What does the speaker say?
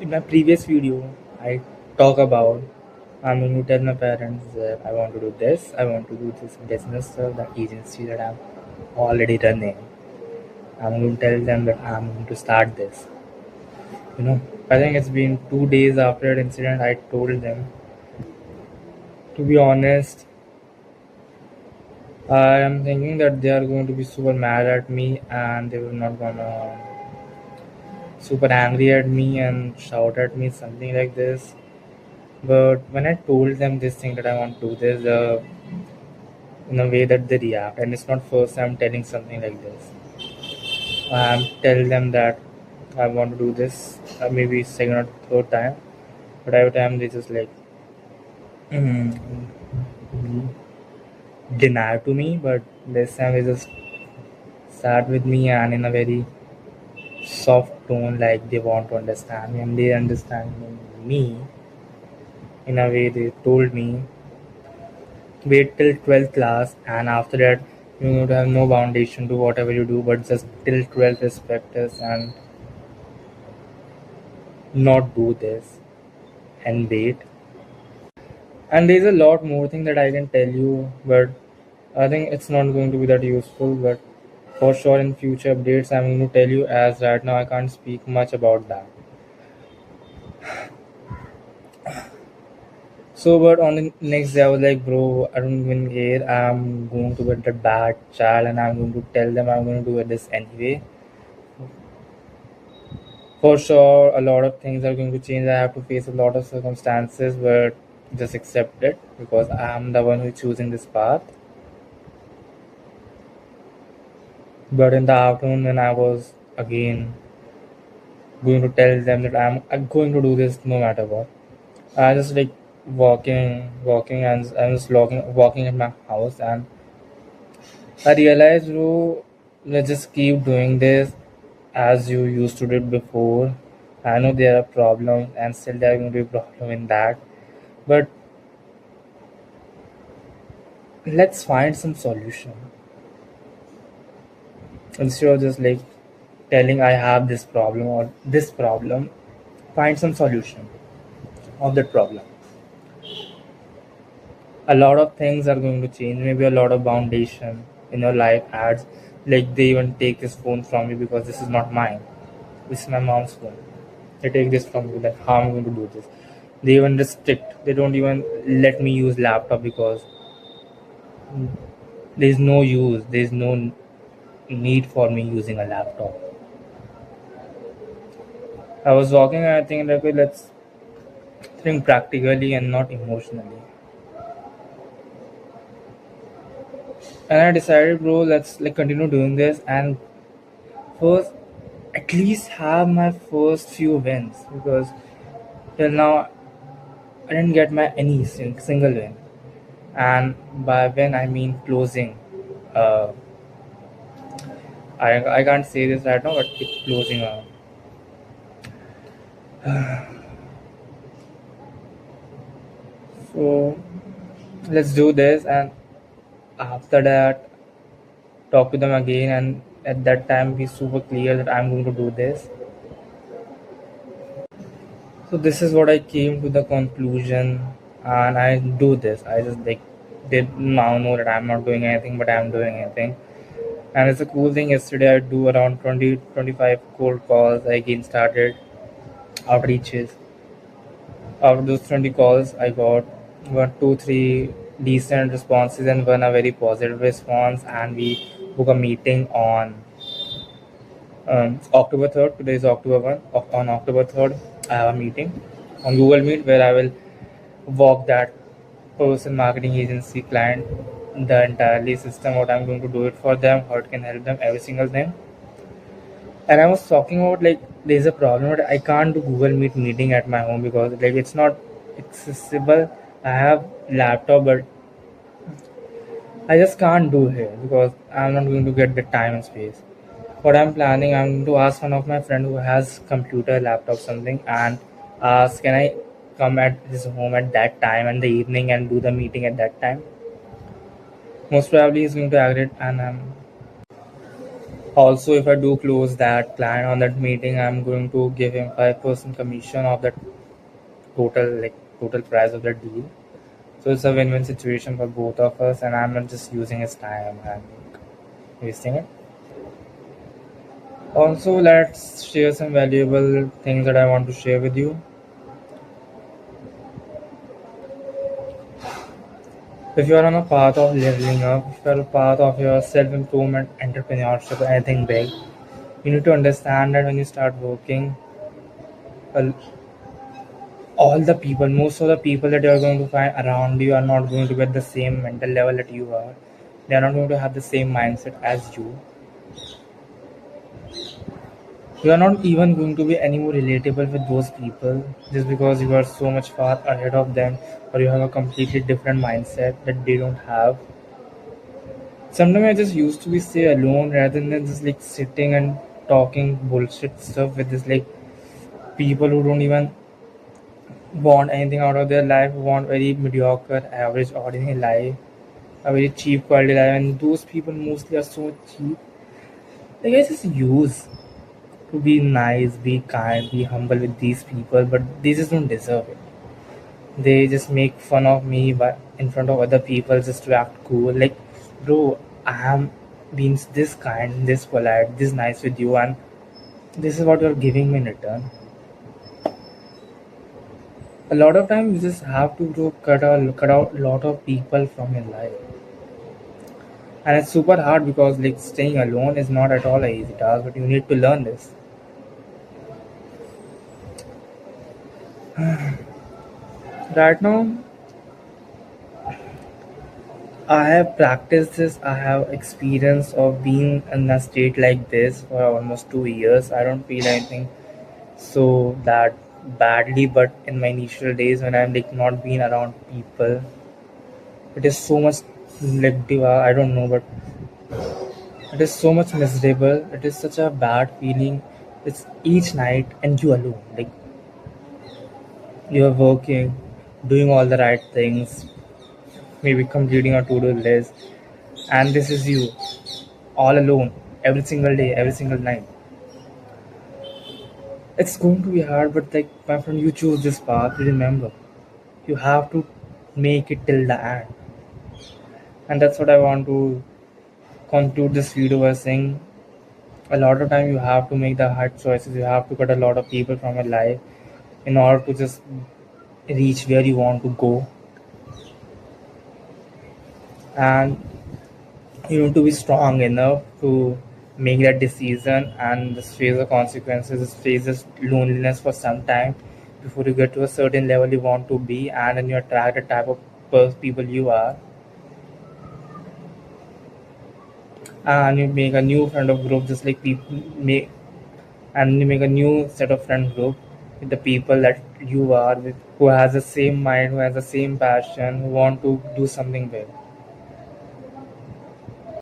In my previous video, I talk about I'm going to tell my parents that I want to do this, I want to do this business, the agency that I'm already running. I'm going to tell them that I'm going to start this. I think it's been 2 days after that incident. I told them, to be honest, I am thinking that they are going to be super mad at me and they will not gonna super angry at me and shout at me, something like this. But when I told them this thing that I want to do this, in a way that they react, and it's not first time telling something like this. Tell them that I want to do this, maybe second or third time, but every time they just like deny to me. But this time they just sat with me and in a very soft tone, like they want to understand me, and they understand me in a way. They told me wait till 12th class, and after that you would have no foundation to whatever you do, but just till 12th respect us and not do this and wait. And there's a lot more thing that I can tell you, but I think it's not going to be that useful. But for sure in future updates I'm going to tell you, as right now I can't speak much about that. So, but on the next day, I was like, bro, I don't even care. I'm going to get that bad child, and I'm going to tell them I'm going to do this anyway. For sure, a lot of things are going to change. I have to face a lot of circumstances, but just accept it because I'm the one who's choosing this path. But in the afternoon, when I was again going to tell them that I'm going to do this no matter what, I just like walking, and I'm just walking in my house, and I realized, bro, let's just keep doing this as you used to do it before. I know there are problems, and still there are going to be problem in that, but let's find some solution instead of just like telling I have this problem or this problem. Find some solution of that problem. A lot of things are going to change. Maybe a lot of foundation in your life adds. Like they even take this phone from me because this is not mine. This is my mom's phone. They take this from me. Then how am I going to do this? They even restrict. They don't even let me use laptop because there's no use. There's no need for me using a laptop. I was walking and I think like, okay, let's think practically and not emotionally. And I decided, bro, let's like continue doing this and first at least have my first few wins because till now I didn't get my any single win. And by win I mean closing. Uh, I can't say this right now, but it's closing. So let's do this, and after that talk to them again, and at that time be super clear that I'm going to do this. So this is what I came to the conclusion, and I do this. I just like they now know that I'm not doing anything, but I'm doing anything. And it's a cool thing. Yesterday I do around 20-25 cold calls. I again started outreaches. Out of those 20 calls, I got one, two, three decent responses and one a very positive response. And we book a meeting on October 3rd. Today is October 1. On October 3rd, I have a meeting on Google Meet where I will walk that person, marketing agency, client, the entirely system, what I'm going to do it for them, how it can help them, every single thing. And I was talking about like there's a problem that I can't do Google Meet meeting at my home because like it's not accessible. I have laptop, but I just can't do here because I'm not going to get the time and space. What I'm planning, I'm going to ask one of my friend who has computer, laptop, something, and ask can I come at his home at that time in the evening and do the meeting at that time. Most probably he's going to agree, and Also, if I do close that client on that meeting, I'm going to give him 5% commission of the total price of the deal. So it's a win-win situation for both of us, and I'm not just using his time and wasting it. Also, let's share some valuable things that I want to share with you. If you are on a path of leveling up, if you are a path of your self-improvement, entrepreneurship, or anything big, you need to understand that when you start working, uh, all the people, most of the people that you are going to find around you are not going to be at the same mental level that you are. They are not going to have the same mindset as you. You are not even going to be any more relatable with those people just because you are so much far ahead of them, or you have a completely different mindset that they don't have. Sometimes I just used to be stay alone rather than just like sitting and talking bullshit stuff with this like people who don't even want anything out of their life, who want very mediocre, average, ordinary life, a very cheap quality life, and those people mostly are so cheap. Like I just use to be nice, be kind, be humble with these people, but they just don't deserve it. They just make fun of me but in front of other people just to act cool. Like, bro, I am being this kind, this polite, this nice with you, and this is what you're giving me in return. A lot of times you just have to bro, cut out a lot of people from your life. And it's super hard because like staying alone is not at all an easy task, but you need to learn this. Right now, I have practiced this. I have experience of being in a state like this for almost 2 years. I don't feel anything so that badly, but in my initial days when I'm like not being around people, it is so much like I don't know, but it is so much miserable. It is such a bad feeling. It's each night and you alone. Like you are working, doing all the right things, maybe completing a to-do list, and this is you all alone every single day, every single night. It's going to be hard, but like my friend, you choose this path. Remember, you have to make it till the end, and that's what I want to conclude this video by saying. A lot of time you have to make the hard choices. You have to cut a lot of people from your life in order to just reach where you want to go, and you need to be strong enough to make that decision and just face the consequences, just face this loneliness for some time before you get to a certain level you want to be, and then you attract the type of people you are, and you make a new friend of group just like people make, and you make a new set of friend group with the people that you are with, who has the same mind, who has the same passion, who want to do something big.